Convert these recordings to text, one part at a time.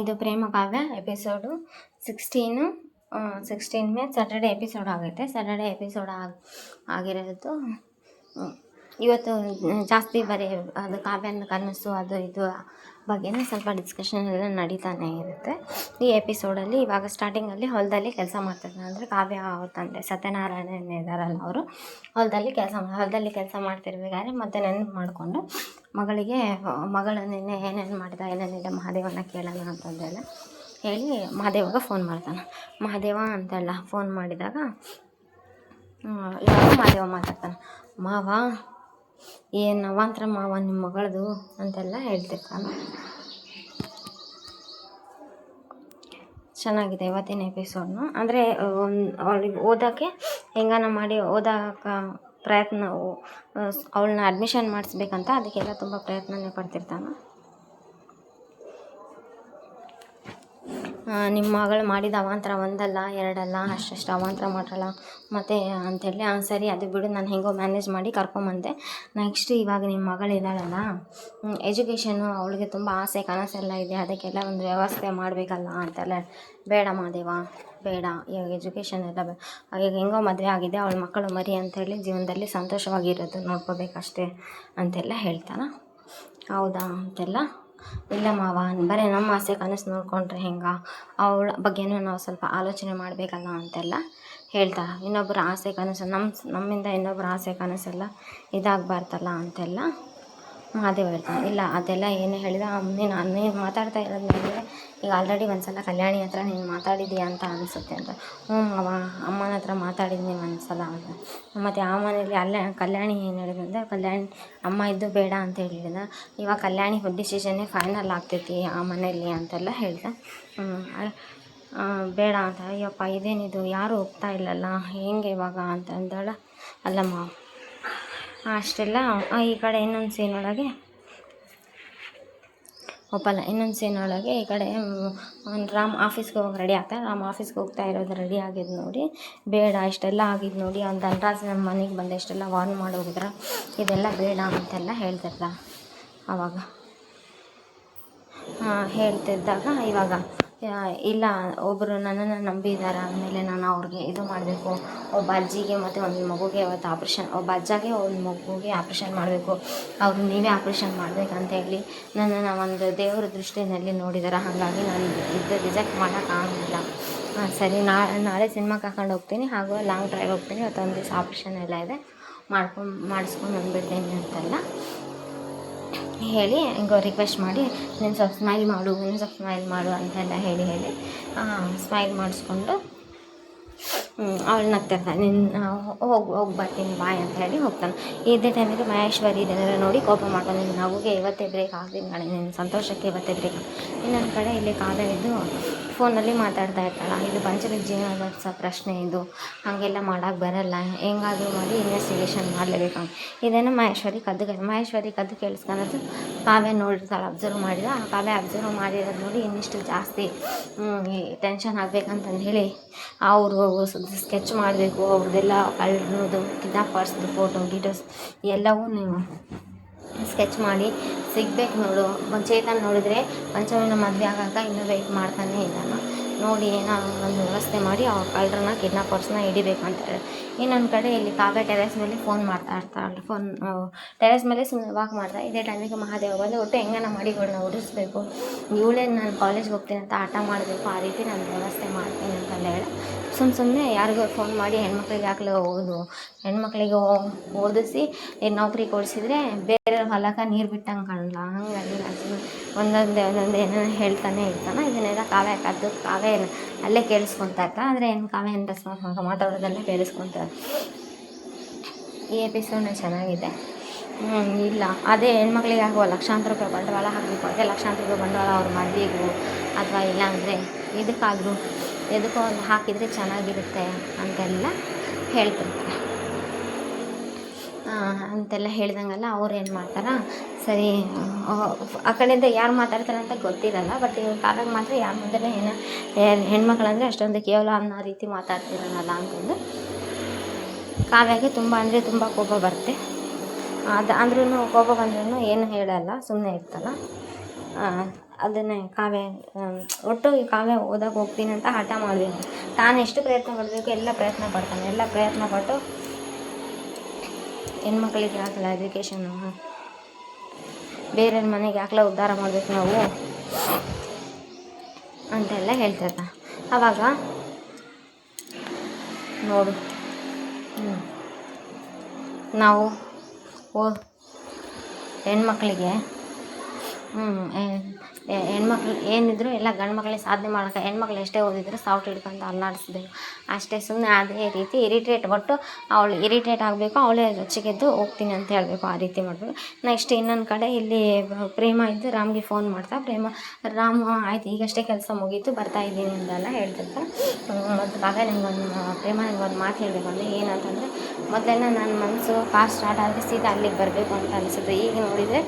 ಇದು ಪ್ರೇಮ ಕಾವ್ಯ episode 16 16 Saturday episode ಆಗೈತೆ. Saturday episode ಆಗಿರೋದು ಇವತ್ತು ಜಾಸ್ತಿ ಬರೀ ಅದು ಕಾವ್ಯನ ಕನಸು ಅದು ಇದು ಬಗ್ಗೆನೇ ಸ್ವಲ್ಪ ಡಿಸ್ಕಷನ್ ಎಲ್ಲ ನಡೀತಾನೆ ಇರುತ್ತೆ. ಈ ಎಪಿಸೋಡಲ್ಲಿ ಇವಾಗ ಸ್ಟಾರ್ಟಿಂಗಲ್ಲಿ ಹೊಲದಲ್ಲಿ ಕೆಲಸ ಮಾಡ್ತಿರ್ತಾರೆ. ಅಂದರೆ ಕಾವ್ಯ ಅವ್ರ ತಂದೆ ಸತ್ಯನಾರಾಯಣ ಇದ್ದಾರಲ್ಲ, ಅವರು ಹೊಲದಲ್ಲಿ ಕೆಲಸ ಮಾಡ್ತಿರ್ಬೇಕಾದ್ರೆ ಮತ್ತೆ ನೆನಪು ಮಾಡಿಕೊಂಡು ಮಗಳು ನಿನ್ನೆ ಏನೇನು ಮಾಡಿದ ಏನೇನಿದೆ ಮಹಾದೇವನ ಕೇಳೋಣ ಅಂತಂದೆಲ್ಲ ಹೇಳಿ ಮಹಾದೇವಾಗ ಫೋನ್ ಮಾಡ್ತಾನೆ. ಮಹಾದೇವ ಅಂತೆಲ್ಲ ಫೋನ್ ಮಾಡಿದಾಗ ಇವಾಗ ಮಹಾದೇವ ಮಾತಾಡ್ತಾನೆ. ಮಾವ ಏನು ಅವಾಂತರ ಮಾವ ನಿಮ್ಮ ಮಗಳದು ಅಂತೆಲ್ಲ ಹೇಳ್ತಿರ್ತಾನೆ. ಚೆನ್ನಾಗಿದೆ ಇವತ್ತಿನ ಎಪಿಸೋಡ್ನು. ಅಂದರೆ ಅವಳಿಗೆ ಓದೋಕ್ಕೆ ಹೆಂಗಾನ ಮಾಡಿ ಓದೋಕೆ ಪ್ರಯತ್ನ, ಅವಳನ್ನ ಅಡ್ಮಿಷನ್ ಮಾಡಿಸ್ಬೇಕಂತ ಅದಕ್ಕೆಲ್ಲ ತುಂಬ ಪ್ರಯತ್ನನೇ ಪಡ್ತಿರ್ತಾನೆ. ನಿಮ್ಮ ಮಗಳು ಮಾಡಿದ ಅವಾಂತರ ಒಂದಲ್ಲ ಎರಡಲ್ಲ ಅಷ್ಟು ಅವಾಂತರ ಮಾಡಲ್ಲ ಮತ್ತು ಅಂಥೇಳಿ ಸರಿ ಅದು ಬಿಡು, ನಾನು ಹೆಂಗೋ ಮ್ಯಾನೇಜ್ ಮಾಡಿ ಕರ್ಕೊಂಬಂದೆ. ನೆಕ್ಸ್ಟ್ ಇವಾಗ ನಿಮ್ಮ ಮಗಳಿದ್ದಾಳಲ್ಲ, ಎಜುಕೇಷನು ಅವಳಿಗೆ ತುಂಬ ಆಸೆ ಕನಸೆಲ್ಲ ಇದೆ, ಅದಕ್ಕೆಲ್ಲ ಒಂದು ವ್ಯವಸ್ಥೆ ಮಾಡಬೇಕಲ್ಲ ಅಂತೆಲ್ಲ. ಬೇಡ ಮಹಾದೇವ ಬೇಡ, ಇವಾಗ ಎಜುಕೇಷನ್ ಎಲ್ಲ ಈಗ ಹೆಂಗೋ ಮದುವೆ ಆಗಿದೆ, ಅವಳ ಮಕ್ಕಳು ಮರಿ ಅಂಥೇಳಿ ಜೀವನದಲ್ಲಿ ಸಂತೋಷವಾಗಿರೋದು ನೋಡ್ಕೋಬೇಕಷ್ಟೇ ಅಂತೆಲ್ಲ ಹೇಳ್ತಾನೆ. ಹೌದಾ ಅಂತೆಲ್ಲ, ಇಲ್ಲ ಮಾವ ಬರೀ ನಮ್ಮ ಆಸೆ ಕನಸು ನೋಡಿಕೊಂಡ್ರೆ ಹೆಂಗೆ, ಅವಳ ಬಗ್ಗೆನೂ ನಾವು ಸ್ವಲ್ಪ ಆಲೋಚನೆ ಮಾಡಬೇಕಲ್ಲ ಅಂತೆಲ್ಲ ಹೇಳ್ತಾ. ಇನ್ನೊಬ್ಬರ ಆಸೆ ಕನಸು ನಮ್ಮಿಂದ ಇನ್ನೊಬ್ಬರ ಆಸೆ ಕನಸೆಲ್ಲ ಇದಾಗಬಾರ್ದಲ್ಲ ಅಂತೆಲ್ಲ ಮಹಾದೇವ ಹೇಳ್ತಾನೆ. ಇಲ್ಲ ಅದೆಲ್ಲ ಏನೇ ಹೇಳಿದ ನೀನು ಮಾತಾಡ್ತಾ ಇರೋದು ನೋಡಿದ್ರೆ ಈಗ ಆಲ್ರೆಡಿ ಒಂದು ಸಲ ಕಲ್ಯಾಣಿ ಹತ್ರ ನೀನು ಮಾತಾಡಿದೀಯ ಅಂತ ಅನಿಸುತ್ತೆ ಅಂತ. ಅಮ್ಮನ ಹತ್ರ ಮಾತಾಡಿದ್ದೀನಿ ಒಂದು ಸಲ ಅಂತ. ಮತ್ತು ಆ ಮನೇಲಿ ಅಲ್ಲೇ ಕಲ್ಯಾಣಿ ಏನು ಹೇಳಿದಂದರೆ, ಕಲ್ಯಾಣಿ ಅಮ್ಮ ಇದ್ದು ಬೇಡ ಅಂತ ಹೇಳಿದ, ಇವಾಗ ಕಲ್ಯಾಣಿ ಡಿಸಿಷನ್ನೇ ಫೈನಲ್ ಆಗ್ತೈತಿ ಆ ಮನೇಲಿ ಅಂತೆಲ್ಲ ಹೇಳ್ದೆ. ಬೇಡ ಅಂತ, ಅಯ್ಯಪ್ಪ ಇದೇನಿದು ಯಾರೂ ಹೋಗ್ತಾ ಇಲ್ಲಲ್ಲ ಹೆಂಗೆ ಇವಾಗ ಅಂತ ಅಂದಾಳ. ಅಲ್ಲಮ್ಮ ಅಷ್ಟೆಲ್ಲ ಈ ಕಡೆ ಇನ್ನೊಂದು ಸೀನೊಳಗೆ ಒಪ್ಪಲ್ಲ. ಇನ್ನೊಂದು ಸೀನೊಳಗೆ ಈ ಕಡೆ ರಾಮ್ ಆಫೀಸ್ಗೆ ಹೋಗಿ ರೆಡಿ ಆಗ್ತಾನೆ. ರಾಮ್ ಆಫೀಸ್ಗೆ ಹೋಗ್ತಾ ಇರೋದು ರೆಡಿ ಆಗಿದ್ದು ನೋಡಿ, ಬೇಡ ಇಷ್ಟೆಲ್ಲ ಆಗಿದ್ದು ನೋಡಿ ಅವ್ನು ಧನರಾಜ್ ನಮ್ಮ ಮನೆಗೆ ಬಂದು ಇಷ್ಟೆಲ್ಲ ವಾರ್ನ್ ಮಾಡಿ ಹೋಗಿದ್ರೆ ಇದೆಲ್ಲ ಬೇಡ ಅಂತೆಲ್ಲ ಹೇಳ್ತಿರ್ತ. ಆವಾಗ ಹೇಳ್ತಿದ್ದಾಗ ಇವಾಗ ಇಲ್ಲ ಒಬ್ಬರು ನನ್ನನ್ನು ನಂಬಿದ್ದಾರೆ ಅಂದಮೇಲೆ ನಾನು ಅವ್ರಿಗೆ ಇದು ಮಾಡಬೇಕು. ಒಬ್ಬ ಅಜ್ಜಿಗೆ ಮತ್ತು ಒಂದು ಮಗುಗೆ ಅವತ್ತು ಆಪ್ರೇಷನ್, ಒಬ್ಬ ಅಜ್ಜಗೆ ಒಂದು ಮಗುಗೆ ಆಪ್ರೇಷನ್ ಮಾಡಬೇಕು, ಅವ್ರು ನೀವೇ ಆಪ್ರೇಷನ್ ಮಾಡಬೇಕಂತ ಹೇಳಿ ನನ್ನನ್ನು ಒಂದು ದೇವರ ದೃಷ್ಟಿಯಲ್ಲಿ ನೋಡಿದಾರೆ. ಹಾಗಾಗಿ ನಾನು ಇದು ರಿಜೆಕ್ಟ್ ಮಾಡೋಕ್ಕಾಗಲ್ಲ. ಸರಿ ನಾಳೆ ಸಿನಿಮಾಗೆ ಹಾಕೊಂಡು ಹೋಗ್ತೀನಿ, ಹಾಗೂ ಲಾಂಗ್ ಡ್ರೈವ್ ಹೋಗ್ತೀನಿ, ಇವತ್ತೊಂದು ದಿವಸ ಆಪ್ರೇಷನ್ ಎಲ್ಲ ಇದೆ, ಮಾಡಿಸ್ಕೊಂಡು ಬಂದುಬಿಡ್ತೀನಿ ಅಂತೆಲ್ಲ ಹೇಳಿ ಹಿಂಗೋ ರಿಕ್ವೆಸ್ಟ್ ಮಾಡಿ, ನೀನು ಸ್ವಲ್ಪ ಸ್ಮೈಲ್ ಮಾಡು ಅಂತೆಲ್ಲ ಹೇಳಿ ಸ್ಮೈಲ್ ಮಾಡಿಸ್ಕೊಂಡು ಅವಳು ನಗ್ತಿರ್ತಾನೆ. ನಿನ್ನ ಹೋಗಿ ಬರ್ತೀನಿ ಬಾಯ್ ಅಂತ ಹೇಳಿ ಹೋಗ್ತಾನೆ. ಇದೇ ಟೈಮಿಗೆ ಮಹೇಶ್ವರಿ ಇದನ್ನೆಲ್ಲ ನೋಡಿ ಕೋಪ ಮಾಡ್ತಾನೆ. ನಿನ್ನ ನಗುಗೆ ಇವತ್ತೇ ಬ್ರೇಕ್ ಆಗ್ತೀನಿ ನಾಳೆ, ನಿನ್ನ ಸಂತೋಷಕ್ಕೆ ಇವತ್ತೇ ಬ್ರೇಕ್. ಇನ್ನೊಂದು ಕಡೆ ಇಲ್ಲಿ ಕಾವ್ಯ ಇದ್ದು ಫೋನಲ್ಲಿ ಮಾತಾಡ್ತಾ ಇರ್ತಾಳೆ. ಇದು ಪಂಚಮಿ ಜೀವನದ ಪ್ರಶ್ನೆ, ಇದು ಹಾಗೆಲ್ಲ ಮಾಡೋಕ್ಕೆ ಬರಲ್ಲ, ಹೆಂಗಾದರೂ ಮಾಡಿ ಇನ್ವೆಸ್ಟಿಗೇಷನ್ ಮಾಡಲೇಬೇಕು. ಇದೇನೋ ಮಹೇಶ್ವರಿ ಕದ್ದು ಕೇಳಿಸ್ಕೊಳ್ಳೋದು ಕಾವ್ಯ ನೋಡಿರ್ತಾಳೆ, ಅಬ್ಸರ್ವ್ ಮಾಡಿದ. ಆ ಕಾವ್ಯ ಅಬ್ಸರ್ವ್ ಮಾಡಿರೋದು ನೋಡಿ ಇನ್ನಿಷ್ಟು ಜಾಸ್ತಿ ಟೆನ್ಷನ್ ಆಗಬೇಕಂತಂದು ಹೇಳಿ ಅವರು ಸ್ಕೆಚ್ ಮಾಡಬೇಕು. ಅವ್ರದ್ದೆಲ್ಲ ಕಳ್ಳರದು ಕಿಡ್ನಾಪರ್ಸ್ದು ಫೋಟೋ ಗೀಟೋಸ್ ಎಲ್ಲವೂ ನೀವು ಸ್ಕೆಚ್ ಮಾಡಿ ಸಿಗ್ಬೇಕು ನೋಡು. ಚೇತನ್ ನೋಡಿದರೆ ಪಂಚಮಿನ ಮದುವೆ ಆಗಾಕ ಇನ್ನೂ ವೆಯ್ಟ್ ಮಾಡ್ತಾನೆ ಇದ್ದಾನೆ. ನೋಡಿ ಏನೋ ಒಂದು ವ್ಯವಸ್ಥೆ ಮಾಡಿ ಆ ಕಳ್ಳರನ್ನ ಕಿಡ್ನಾಪರ್ಸ್ನ ಹಿಡಿಬೇಕಂತಾರೆ. ಇನ್ನೊಂದು ಕಡೆ ಇಲ್ಲಿ ಕಾವ್ಯ ಟೆರೆಸ್ ಮೇಲೆ ಫೋನ್ ಮಾಡ್ತಾ ಇರ್ತಾಳೆ. ಟೆರೆಸ್ ಮೇಲೆ ಸುಮ್ಮನೆ ವಾಕ್ ಮಾಡ್ತಾ ಇದೇ ಟೈಮಿಗೆ ಮಹಾದೇವ ಬಂದು ಒಟ್ಟು ಹೆಂಗನ ಮಾಡಿ ಇವಳನ್ನ ಉಡಿಸ್ಬೇಕು, ಇವಳೇ ನಾನು ಕಾಲೇಜ್ಗೆ ಹೋಗ್ತೀನಿ ಅಂತ ಆಟ ಮಾಡಬೇಕು, ಆ ರೀತಿ ನಾನು ವ್ಯವಸ್ಥೆ ಮಾಡ್ತೀನಿ ಅಂತಂದು ಹೇಳಿ ಸುಮ್ಮನೆ ಯಾರಿಗೂ ಫೋನ್ ಮಾಡಿ ಹೆಣ್ಮಕ್ಳಿಗೆ ಓದಿಸಿ ನೌಕರಿ ಕೊಡಿಸಿದ್ರೆ ಬೇರೆ ಹೊಲಕ್ಕೆ ನೀರು ಬಿಟ್ಟಂಗೆ ಕಾಣಲ್ಲ. ಹಂಗಾಗಿ ಒಂದೊಂದೇ ಏನೇನೋ ಹೇಳ್ತಾನೆ ಇರ್ತಾನೆ. ಇದನ್ನೆಲ್ಲ ಕಾವ್ಯ ಅಲ್ಲೇ ಕೇಳಿಸ್ಕೊತಾ ಇರ್ತಾನೆ. ಆದರೆ ಕಾವ್ಯ ಏನು ರೆಸ್ಪಾನ್ಸ್ ಮಾತಾಡೋದೆಲ್ಲ ಕೇಳಿಸ್ಕೊತಾರೆ. ಈ ಎಪಿಸೋಡ್ನ ಚೆನ್ನಾಗಿದೆ. ಇಲ್ಲ ಅದೇ ಹೆಣ್ಮಕ್ಳಿಗೆ ಆಗುವ ಲಕ್ಷಾಂತರ ರೂಪಾಯಿ ಬಂಡವಾಳ ಹಾಕಬೇಕು, ಅದೇ ಲಕ್ಷಾಂತರ ರೂಪಾಯಿ ಬಂಡವಾಳ ಅವ್ರ ಮದುವೆಗೂ ಅಥವಾ ಇಲ್ಲಾಂದರೆ ಎದಕ್ಕೋ ಒಂದು ಹಾಕಿದರೆ ಚೆನ್ನಾಗಿರುತ್ತೆ ಅಂತೆಲ್ಲ ಹೇಳ್ತಿರ್ತಾರೆ. ಅಂತೆಲ್ಲ ಹೇಳ್ದಂಗೆಲ್ಲ ಅವ್ರು ಏನು ಮಾಡ್ತಾರೆ, ಸರಿ ಆ ಕಡೆಯಿಂದ ಯಾರು ಮಾತಾಡ್ತಾರೆ ಅಂತ ಗೊತ್ತಿರಲ್ಲ. ಬಟ್ ಇವ್ರ ಕಾಲಾಗ ಮಾತ್ರ ಯಾರ ಮುಂದೆ ಏನೋ ಹೆಣ್ಮಕ್ಳಂದರೆ ಅಷ್ಟೊಂದು ಕೇವಲ ಅನ್ನೋ ರೀತಿ ಮಾತಾಡ್ತಿರಲ್ಲ ಅಂತಂದು ಕಾವ್ಯಗೆ ತುಂಬ ಕೋಪ ಬರುತ್ತೆ. ಅಂದ್ರೂ ಕೋಪ ಬಂದ್ರೂ ಏನು ಹೇಳಲ್ಲ, ಸುಮ್ಮನೆ ಇರ್ತಲ್ಲ. ಅದನ್ನೇ ಕಾವ್ಯ ಒಟ್ಟು ಈ ಕಾವ್ಯ ಓದಕ್ಕೆ ಹೋಗ್ತೀನಿ ಅಂತ ಹಠ ಮಾಡಬೇಕು. ತಾನು ಎಷ್ಟು ಪ್ರಯತ್ನ ಪಡಬೇಕು ಎಲ್ಲ ಪ್ರಯತ್ನ ಪಡ್ತಾನೆ. ಎಲ್ಲ ಪ್ರಯತ್ನ ಪಟ್ಟು ಹೆಣ್ಮಕ್ಳಿಗೆ ಯಾಕಲ್ಲ ಎಜುಕೇಷನ್ನು, ಬೇರೆ ಮನೆಗೆ ಯಾಕಲ ಉದ್ಧಾರ ಮಾಡಬೇಕು ನಾವು ಅಂತೆಲ್ಲ ಹೇಳ್ತಿರ್ತಾನೆ. ಆವಾಗ ನೋಡು ನಾವು ಹೆಣ್ಮಕ್ಳಿಗೆ ಹೆಣ್ಮಕ್ಳು ಏನಿದ್ರು ಎಲ್ಲ ಗಂಡು ಮಕ್ಕಳಿಗೆ ಸಾಧನೆ ಮಾಡೋಕೆ, ಹೆಣ್ಮಕ್ಳು ಎಷ್ಟೇ ಓದಿದ್ರು ಸಾವ್ಟ್ ಹಿಡ್ಕೊಂಡು ಅಲ್ಲಾಡಿಸ್ಬೇಕು ಅಷ್ಟೇ. ಸುಮ್ಮನೆ ಅದೇ ರೀತಿ ಇರಿಟೇಟ್ ಒಟ್ಟು ಅವಳು ಇರಿಟೇಟ್ ಆಗಬೇಕು, ಅವಳೇ ರೊಚ್ಚಿಗೆದ್ದು ಹೋಗ್ತೀನಿ ಅಂತ ಹೇಳಬೇಕು, ಆ ರೀತಿ ಮಾಡಬೇಕು. ನೆಕ್ಸ್ಟ್ ಇನ್ನೊಂದು ಕಡೆ ಇಲ್ಲಿ ಪ್ರೇಮ ಇದ್ದು ರಾಮ್ಗೆ ಫೋನ್ ಮಾಡ್ತಾ, ರಾಮ್ ಆಯ್ತು ಈಗಷ್ಟೇ ಕೆಲಸ ಮುಗೀತು ಬರ್ತಾಯಿದ್ದೀನಿ ಅಂತೆಲ್ಲ ಹೇಳ್ತಿರ್ತಾರೆ. ಮತ್ತು ಆಗ ಪ್ರೇಮ ನಿಮ್ಗೊಂದು ಮಾತು ಹೇಳಬೇಕು ಅಂದರೆ ಏನಂತಂದರೆ, ಮೊದಲೆಲ್ಲ ನನ್ನ ಮನಸ್ಸು ಕಾರ್ ಸ್ಟಾರ್ಟ್ ಆದರೆ ಸೀದಾ ಅಲ್ಲಿಗೆ ಬರಬೇಕು ಅಂತ ಅನಿಸುತ್ತೆ. ಈಗ ನೋಡಿದರೆ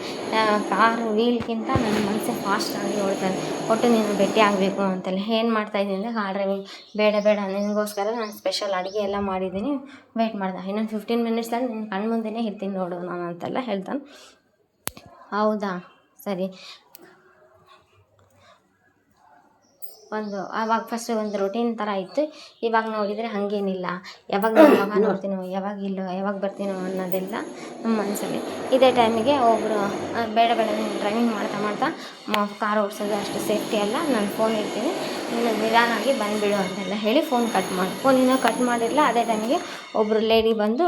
ಕಾರು ವೀಲ್ಗಿಂತ ನನ್ನ ಮನಸ್ಸೇ ಫಾಸ್ಟಾಗಿ ಓಡ್ತಾನೆ. ಒಟ್ಟು ನೀನು ಭೇಟಿ ಆಗಬೇಕು ಅಂತೆಲ್ಲ ಏನು ಮಾಡ್ತಾಯಿದ್ದೀನಿ ಅಂದರೆ ಕಾರ್ ಡ್ರೈವಿಂಗ್ ಬೇಡ ನಿನಗೋಸ್ಕರ ನಾನು ಸ್ಪೆಷಲ್ ಅಡುಗೆ ಎಲ್ಲ ಮಾಡಿದ್ದೀನಿ, ವೆಯ್ಟ್ ಮಾಡ್ದೆ, ಇನ್ನೊಂದು 15 ಮಿನಿಟ್ಸಲ್ಲಿ ನಿನ್ನ ಕಣ್ಣು ಮುಂದೆನೇ ಇರ್ತೀನಿ ನೋಡು ನಾನು ಅಂತೆಲ್ಲ ಹೇಳ್ತಾನೆ. ಹೌದಾ ಸರಿ. ಆವಾಗ ಫಸ್ಟ್ ಒಂದು ರೊಟೀನ್ ಥರ ಇತ್ತು. ಇವಾಗ ನೋಡಿದರೆ ಹಾಗೇನಿಲ್ಲ. ಯಾವಾಗ ನನ್ನ ಮಗ ನೋಡ್ತೀನೋ, ಯಾವಾಗ ಇಲ್ಲೋ, ಯಾವಾಗ ಬರ್ತೀನೋ ಅನ್ನೋದೆಲ್ಲ ನಮ್ಮ ಮನಸ್ಸಲ್ಲಿ. ಇದೇ ಟೈಮಿಗೆ ಒಬ್ಬರು ಬೇಡ ನೀನು ಡ್ರೈವಿಂಗ್ ಮಾಡ್ತಾ ಕಾರ್ ಓಡಿಸೋದು ಅಷ್ಟು ಸೇಫ್ಟಿ ಅಲ್ಲ, ನಾನು ಫೋನ್ ಇಡ್ತೀನಿ, ನೀನು ನಿಧಾನಾಗಿ ಬಂದುಬಿಡು ಅಂತೆಲ್ಲ ಹೇಳಿ ಫೋನ್ ಕಟ್ ಮಾಡಿ. ಫೋನ್ ಇನ್ನೂ ಕಟ್ ಮಾಡಿರಲಿಲ್ಲ. ಅದೇ ಟೈಮಿಗೆ ಒಬ್ಬರು ಲೇಡಿ ಬಂದು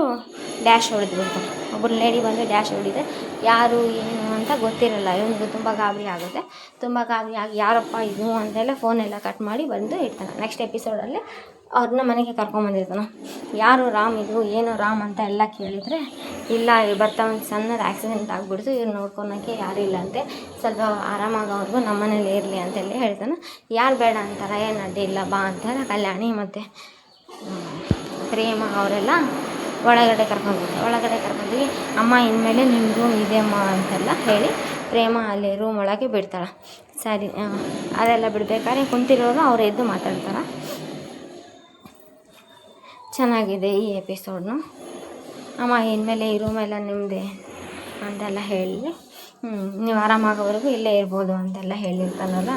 ಡ್ಯಾಶ್ ಹೊಡೆದ್ಬಿಡ್ತಾರೆ. ಒಬ್ಬರು ಲೇಡಿ ಬಂದು ಡ್ಯಾಶ್ ಹೊಡಿದೆ. ಯಾರು ಏನು ಅಂತ ಗೊತ್ತಿರಲ್ಲ. ಇವನಿಗೆ ತುಂಬ ಗಾಬರಿ ಆಗುತ್ತೆ. ತುಂಬ ಗಾಬರಿ ಆಗಿ ಯಾರಪ್ಪ ಇದು ಅಂತೆಲ್ಲ ಫೋನೆಲ್ಲ ಕಟ್ ಮಾಡಿ ಬಂದು ಇಡ್ತಾನೆ. ನೆಕ್ಸ್ಟ್ ಎಪಿಸೋಡಲ್ಲಿ ಅವ್ರನ್ನ ಮನೆಗೆ ಕರ್ಕೊಂಬಂದಿರ್ತಾನೆ. ಯಾರು ರಾಮ್ ಇದು, ಏನು ರಾಮ್ ಅಂತ ಎಲ್ಲ ಕೇಳಿದರೆ, ಇಲ್ಲ ಬರ್ತಾ ಒಂದು ಸಣ್ಣದು ಆ್ಯಕ್ಸಿಡೆಂಟ್ ಆಗಿಬಿಡ್ತು, ಇವ್ರು ನೋಡ್ಕೊಳಕ್ಕೆ ಯಾರೂ ಇಲ್ಲ ಅಂತೆ, ಸ್ವಲ್ಪ ಆರಾಮಾಗೋವರೆಗೂ ನಮ್ಮ ಮನೇಲಿ ಇರಲಿ ಅಂತೆಲ್ಲ ಹೇಳ್ತಾನೆ. ಯಾರು ಬೇಡ ಅಂತಾರೆ, ಏನು ಅಡ್ಡಿ ಇಲ್ಲ ಬಾ ಅಂತಾರೆ. ಕಲ್ಯಾಣಿ ಮತ್ತು ಪ್ರೇಮ ಅವರೆಲ್ಲ ಒಳಗಡೆ ಕರ್ಕೊಂಡೋಗಿ ಅಮ್ಮ ಇನ್ಮೇಲೆ ನಿಮ್ಮ ರೂಮ್ ಇದೆ ಅಮ್ಮ ಅಂತೆಲ್ಲ ಹೇಳಿ ಪ್ರೇಮ ಅಲ್ಲಿ ರೂಮ್ ಒಳಗೆ ಬಿಡ್ತಾಳೆ. ಸರಿ, ಅದೆಲ್ಲ ಬಿಡಬೇಕಾದ್ರೆ ಕುಂತಿರೋರು ಅವ್ರು ಎದ್ದು ಮಾತಾಡ್ತಾರೆ. ಚೆನ್ನಾಗಿದೆ ಈ ಎಪಿಸೋಡ್ನು. ಅಮ್ಮ ಇನ್ಮೇಲೆ ಈ ರೂಮೆಲ್ಲ ನಿಮ್ಮದೇ ಅಂತೆಲ್ಲ ಹೇಳಿ ನೀವು ಆರಾಮಾಗೋವರೆಗೂ ಇಲ್ಲೇ ಇರ್ಬೋದು ಅಂತೆಲ್ಲ ಹೇಳಿರ್ತಾನಲ್ಲ.